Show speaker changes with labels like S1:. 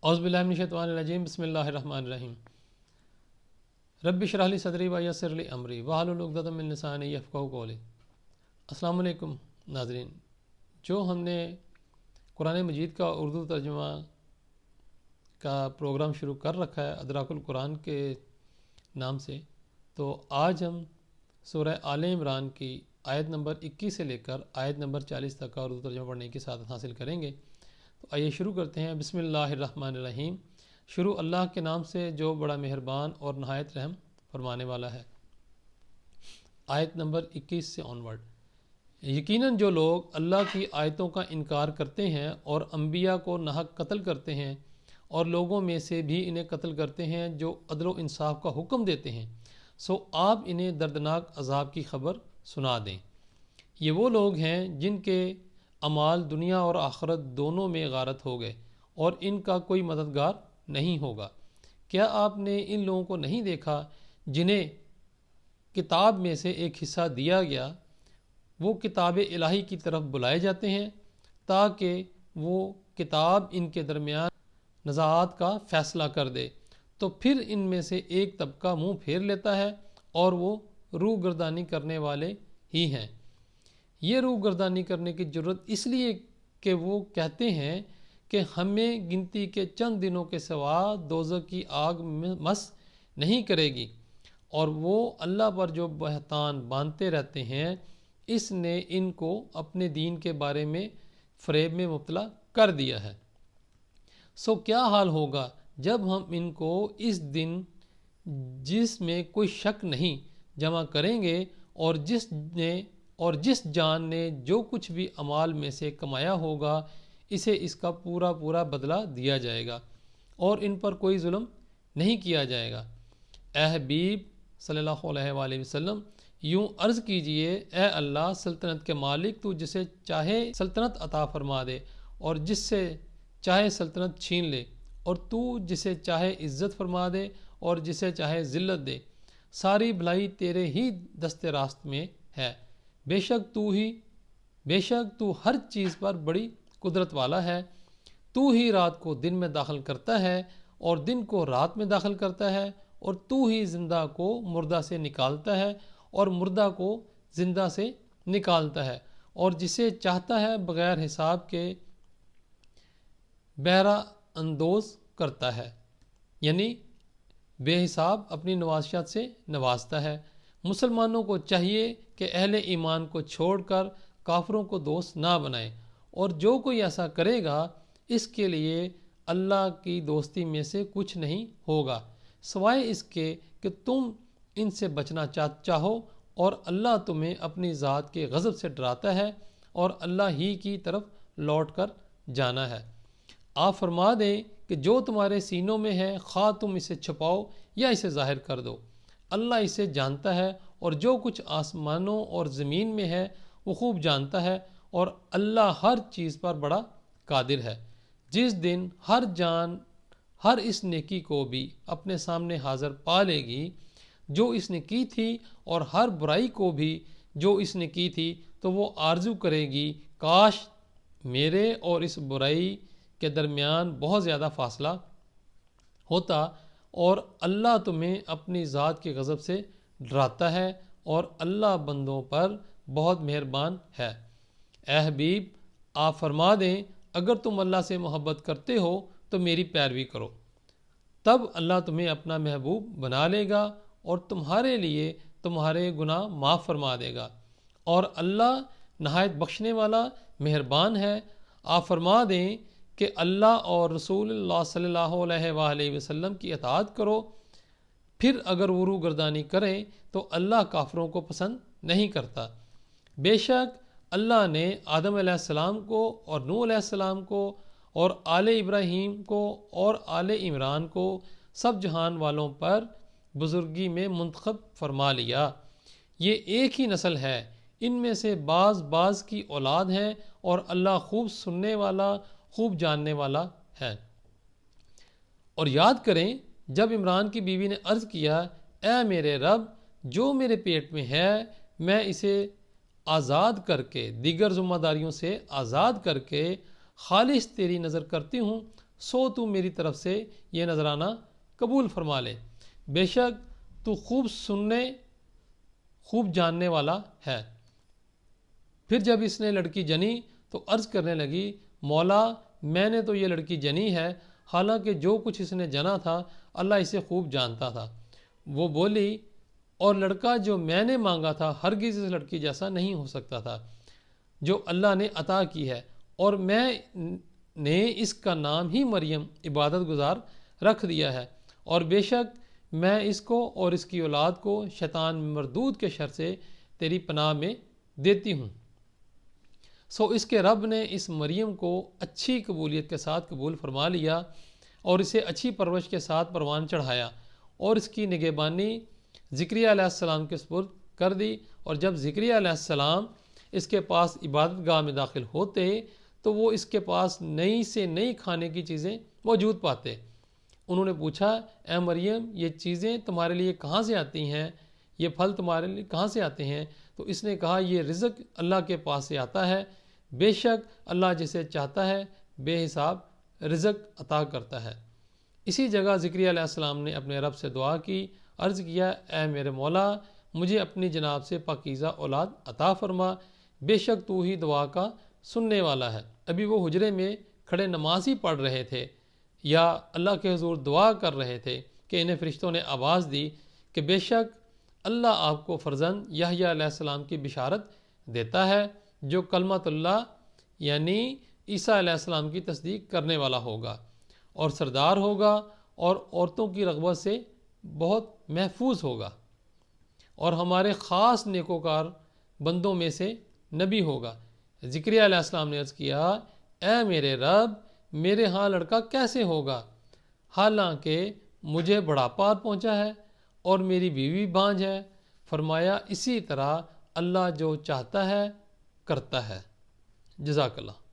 S1: اعوذ باللہ من الشیطان الرجیم بسم اللہ الرحمن الرحیم رب اشرح لی صدری ویسر لی امری واحلل عقدۃ من لسانی یفقہوا قولی۔ السلام علیکم ناظرین، جو ہم نے قرآن مجید کا اردو ترجمہ کا پروگرام شروع کر رکھا ہے ادراک القرآن کے نام سے، تو آج ہم سورہ آل عمران کی آیت نمبر 21 سے لے کر آیت نمبر 40 تک کا اردو ترجمہ پڑھنے کی سعادت حاصل کریں گے۔ تو آئیے شروع کرتے ہیں۔ بسم اللہ الرحمن الرحیم، شروع اللہ کے نام سے جو بڑا مہربان اور نہایت رحم فرمانے والا ہے۔ آیت نمبر 21 سے آنورڈ۔ یقیناً جو لوگ اللہ کی آیتوں کا انکار کرتے ہیں اور انبیاء کو ناحق قتل کرتے ہیں اور لوگوں میں سے بھی انہیں قتل کرتے ہیں جو عدل و انصاف کا حکم دیتے ہیں، سو آپ انہیں دردناک عذاب کی خبر سنا دیں۔ یہ وہ لوگ ہیں جن کے اعمال دنیا اور آخرت دونوں میں غارت ہو گئے اور ان کا کوئی مددگار نہیں ہوگا۔ کیا آپ نے ان لوگوں کو نہیں دیکھا جنہیں کتاب میں سے ایک حصہ دیا گیا؟ وہ کتاب الہی کی طرف بلائے جاتے ہیں تاکہ وہ کتاب ان کے درمیان نزاعات کا فیصلہ کر دے، تو پھر ان میں سے ایک طبقہ منہ پھیر لیتا ہے اور وہ روح گردانی کرنے والے ہی ہیں۔ یہ روح گردانی کرنے کی جرت اس لیے کہ وہ کہتے ہیں کہ ہمیں گنتی کے چند دنوں کے سوا دوزخ کی آگ مس نہیں کرے گی، اور وہ اللہ پر جو بہتان باندھتے رہتے ہیں اس نے ان کو اپنے دین کے بارے میں فریب میں مبتلا کر دیا ہے۔ سو کیا حال ہوگا جب ہم ان کو اس دن جس میں کوئی شک نہیں جمع کریں گے، اور جس جان نے جو کچھ بھی اعمال میں سے کمایا ہوگا اسے اس کا پورا پورا بدلہ دیا جائے گا اور ان پر کوئی ظلم نہیں کیا جائے گا۔ اے حبیب صلی اللہ علیہ وآلہ وسلم، یوں عرض کیجئے، اے اللہ سلطنت کے مالک، تو جسے چاہے سلطنت عطا فرما دے اور جس سے چاہے سلطنت چھین لے، اور تو جسے چاہے عزت فرما دے اور جسے چاہے ذلت دے۔ ساری بھلائی تیرے ہی دست راست میں ہے، بے شک تو ہر چیز پر بڑی قدرت والا ہے۔ تو ہی رات کو دن میں داخل کرتا ہے اور دن کو رات میں داخل کرتا ہے، اور تو ہی زندہ کو مردہ سے نکالتا ہے اور مردہ کو زندہ سے نکالتا ہے، اور جسے چاہتا ہے بغیر حساب کے بہرہ اندوز کرتا ہے، یعنی بے حساب اپنی نوازشات سے نوازتا ہے۔ مسلمانوں کو چاہیے کہ اہل ایمان کو چھوڑ کر کافروں کو دوست نہ بنائیں، اور جو کوئی ایسا کرے گا اس کے لیے اللہ کی دوستی میں سے کچھ نہیں ہوگا سوائے اس کے کہ تم ان سے بچنا چاہو، اور اللہ تمہیں اپنی ذات کے غضب سے ڈراتا ہے اور اللہ ہی کی طرف لوٹ کر جانا ہے۔ آپ فرما دیں کہ جو تمہارے سینوں میں ہے، خواہ تم اسے چھپاؤ یا اسے ظاہر کر دو، اللہ اسے جانتا ہے، اور جو کچھ آسمانوں اور زمین میں ہے وہ خوب جانتا ہے، اور اللہ ہر چیز پر بڑا قادر ہے۔ جس دن ہر جان ہر اس نیکی کو بھی اپنے سامنے حاضر پا لے گی جو اس نے کی تھی، اور ہر برائی کو بھی جو اس نے کی تھی، تو وہ آرزو کرے گی کاش میرے اور اس برائی کے درمیان بہت زیادہ فاصلہ ہوتا، اور اللہ تمہیں اپنی ذات کے غضب سے ڈراتا ہے، اور اللہ بندوں پر بہت مہربان ہے۔ اے حبیب، آپ فرما دیں اگر تم اللہ سے محبت کرتے ہو تو میری پیروی کرو، تب اللہ تمہیں اپنا محبوب بنا لے گا اور تمہارے لیے تمہارے گناہ معاف فرما دے گا، اور اللہ نہایت بخشنے والا مہربان ہے۔ آپ فرما دیں کہ اللہ اور رسول اللہ صلی اللہ علیہ وآلہ وسلم کی اطاعت کرو، پھر اگر وہ روح گردانی کریں تو اللہ کافروں کو پسند نہیں کرتا۔ بے شک اللہ نے آدم علیہ السلام کو اور نوح علیہ السلام کو اور آل ابراہیم کو اور آل عمران کو سب جہان والوں پر بزرگی میں منتخب فرما لیا۔ یہ ایک ہی نسل ہے، ان میں سے بعض کی اولاد ہیں، اور اللہ خوب سننے والا خوب جاننے والا ہے۔ اور یاد کریں جب عمران کی بیوی نے عرض کیا، اے میرے رب، جو میرے پیٹ میں ہے میں اسے آزاد کر کے، دیگر ذمہ داریوں سے آزاد کر کے خالص تیری نظر کرتی ہوں، سو تو میری طرف سے یہ نذرانہ قبول فرما لے، بے شک تو خوب سننے خوب جاننے والا ہے۔ پھر جب اس نے لڑکی جنی تو عرض کرنے لگی، مولا میں نے تو یہ لڑکی جنی ہے، حالانکہ جو کچھ اس نے جنا تھا اللہ اسے خوب جانتا تھا۔ وہ بولی، اور لڑکا جو میں نے مانگا تھا ہرگز اس لڑکی جیسا نہیں ہو سکتا تھا جو اللہ نے عطا کی ہے، اور میں نے اس کا نام ہی مریم عبادت گزار رکھ دیا ہے، اور بے شک میں اس کو اور اس کی اولاد کو شیطان مردود کے شر سے تیری پناہ میں دیتی ہوں۔ سو اس کے رب نے اس مریم کو اچھی قبولیت کے ساتھ قبول فرما لیا اور اسے اچھی پرورش کے ساتھ پروان چڑھایا، اور اس کی نگہبانی زکریا علیہ السلام کے سپرد کر دی۔ اور جب زکریا علیہ السلام اس کے پاس عبادت گاہ میں داخل ہوتے تو وہ اس کے پاس نئی سے نئی کھانے کی چیزیں موجود پاتے۔ انہوں نے پوچھا، اے مریم یہ چیزیں تمہارے لیے کہاں سے آتی ہیں، یہ پھل تمہارے لیے کہاں سے آتے ہیں؟ تو اس نے کہا، یہ رزق اللہ کے پاس سے آتا ہے، بے شک اللہ جسے چاہتا ہے بے حساب رزق عطا کرتا ہے۔ اسی جگہ زکریا علیہ السلام نے اپنے رب سے دعا کی، عرض کیا، اے میرے مولا مجھے اپنی جناب سے پاکیزہ اولاد عطا فرما، بے شک تو ہی دعا کا سننے والا ہے۔ ابھی وہ حجرے میں کھڑے نماز ہی پڑھ رہے تھے یا اللہ کے حضور دعا کر رہے تھے کہ انہیں فرشتوں نے آواز دی کہ بے شک اللہ آپ کو فرزند یحییٰ علیہ السلام کی بشارت دیتا ہے، جو کلمۃ اللہ یعنی عیسیٰ علیہ السلام کی تصدیق کرنے والا ہوگا اور سردار ہوگا اور عورتوں کی رغبت سے بہت محفوظ ہوگا، اور ہمارے خاص نیکوکار بندوں میں سے نبی ہوگا۔ زکریا علیہ السلام نے عرض کیا، اے میرے رب میرے ہاں لڑکا کیسے ہوگا، حالانکہ مجھے بڑھاپا پہنچا ہے اور میری بیوی بانجھ ہے؟ فرمایا، اسی طرح اللہ جو چاہتا ہے کرتا ہے۔ جزاک اللہ۔